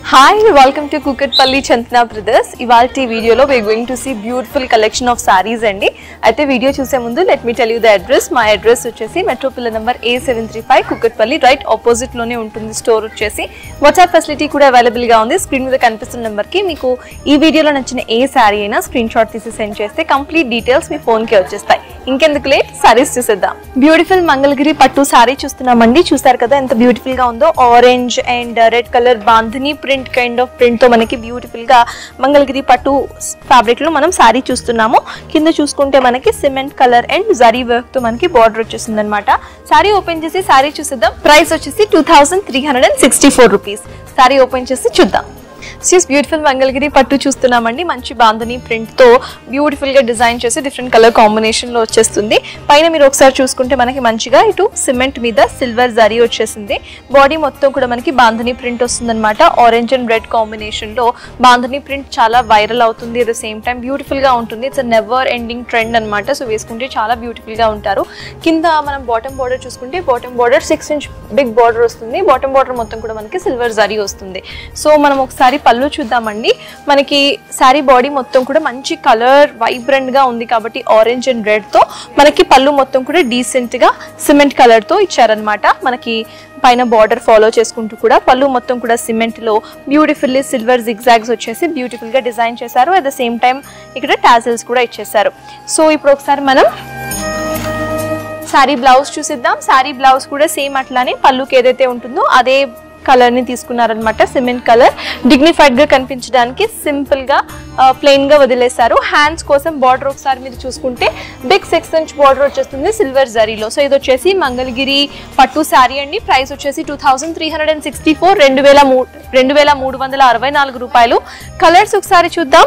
Hi, welcome to Kukatpalli Chantana Brothers. Ivalti video lo we are going to see beautiful collection of sarees andi. Aithe video chuse mundu let me tell you the address. My address vachesi Metro Pillar number A735 Kukatpalli, right opposite lone untundi store vachesi. WhatsApp facility kuda available ga undi. Screen మీద కనిపిస్తున్న number కి మీకు ఈ వీడియోలో నచ్చిన ఏ sorry అయినా screen shot తీసి send చేస్తే కంప్లీట్ డీటెయిల్స్ మీ ఫోన్ కి వచ్చేస్తాయి. ఇంకెందుకు లేట్ సారీస్ చూసేద్దాం. బ్యూటిఫుల్ మంగళగిరి పట్టు సారీ చూస్తున్నామండి. చూస్తారు కదా ఎంత బ్యూటిఫుల్ గా ఉందో. Orange and red colour bandhani print kind of print తో మనకి బ్యూటిఫుల్ గా మంగళగిరి పట్టు ఫ్యాబ్రిక్ లో మనం సారీ చూస్తున్నాము. కింద చూసుకుంటే మనకి cement colour and zari work తో మనకి బార్డర్ వచ్చేసింది అనమాట. సారీ ఓపెన్ చేసి సారీ చూసేద్దాం. ప్రైస్ వచ్చేసి 2364 రూపీస్. సారీ ఓపెన్ చేసి చూద్దాం. బ్యూటిఫుల్ మంగళగిరి పట్టు చూస్తున్నామండి. మంచి బాంధని ప్రింట్ తో బ్యూటిఫుల్ గా డిజైన్ చేసి డిఫరెంట్ కలర్ కాంబినేషన్ లో వచ్చేస్తుంది. పైన మీరు ఒకసారి చూసుకుంటే మనకి మంచిగా ఇటు సిమెంట్ మీద సిల్వర్ జరీ వచ్చేసింది. బాడీ మొత్తం కూడా మనకి బాంధని ప్రింట్ వస్తుంది అనమాట. ఆరెంజ్ అండ్ రెడ్ కాంబినేషన్ లో బాంధని ప్రింట్ చాలా వైరల్ అవుతుంది. At the same time beautiful గా ఉంటుంది. ఇట్స్ నెవర్ ఎండింగ్ ట్రెండ్ అనమాట. సో వేసుకుంటే చాలా బ్యూటిఫుల్ గా ఉంటారు. కింద మనం బాటమ్ బార్డర్ చూసుకుంటే bottom border 6 inch big border వస్తుంది. బాటమ్ బార్డర్ మొత్తం కూడా మనకి సిల్వర్ జరీ వస్తుంది. సో మనం ఒకసారి పళ్ళు చూద్దామండి. మనకి సారీ బాడీ మొత్తం కూడా మంచి కలర్ వైబ్రెంట్ గా ఉంది కాబట్టి ఆరెంజ్ అండ్ రెడ్ తో మనకి పళ్ళు మొత్తం కూడా డీసెంట్ గా సిమెంట్ కలర్ తో ఇచ్చారనమాట. మనకి పైన బార్డర్ ఫాలో చేసుకుంటూ కూడా పళ్ళు మొత్తం కూడా సిమెంట్ లో బ్యూటిఫుల్లీ సిల్వర్ జిగ్జాగ్స్ వచ్చేసి బ్యూటిఫుల్ గా డిజైన్ చేశారు. అట్ ద సేమ్ టైం ఇక్కడ టాజిల్స్ కూడా ఇచ్చేసారు. సో ఇప్పుడు ఒకసారి మనం సారీ బ్లౌజ్ చూసిద్దాం. సారీ బ్లౌజ్ కూడా సేమ్ అట్లానే పళ్ళుకి ఏదైతే ఉంటుందో అదే కలర్ ని తీసుకున్నారనమాట. సిమెంట్ కలర్ డిగ్నిఫైడ్ గా కనిపించడానికి సింపుల్ గా ప్లెయిన్ గా వదిలేశారు. హ్యాండ్స్ కోసం బార్డర్ ఒకసారి మీరు చూసుకుంటే బిగ్ 6 ఇంచ్ బార్డర్ వచ్చేస్తుంది సిల్వర్ జరీలో. సో ఇది వచ్చేసి మంగళగిరి పట్టు శారీ అండి. ప్రైస్ వచ్చేసి 2364 2364 రూపాయలు. కలర్స్ ఒకసారి చూద్దాం.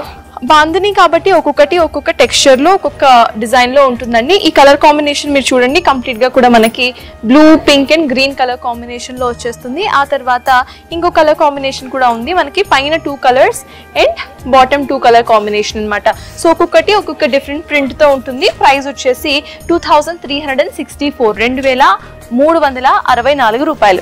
బాంధని కాబట్టి ఒక్కొక్క టెక్స్చర్ లో ఒక్కొక్క డిజైన్ లో ఉంటుందండి. ఈ కలర్ కాంబినేషన్ మీరు చూడండి కంప్లీట్ గా కూడా మనకి blue pink and green colour combination లో వచ్చేస్తుంది. ఆ తర్వాత ఇంకో కలర్ కాంబినేషన్ కూడా ఉంది మనకి. పైన 2 colours and bottom 2 colour combination అనమాట. సో ఒక్కొక్క డిఫరెంట్ ప్రింట్ తో ఉంటుంది. ప్రైస్ వచ్చేసి 2364 2364 రూపాయలు.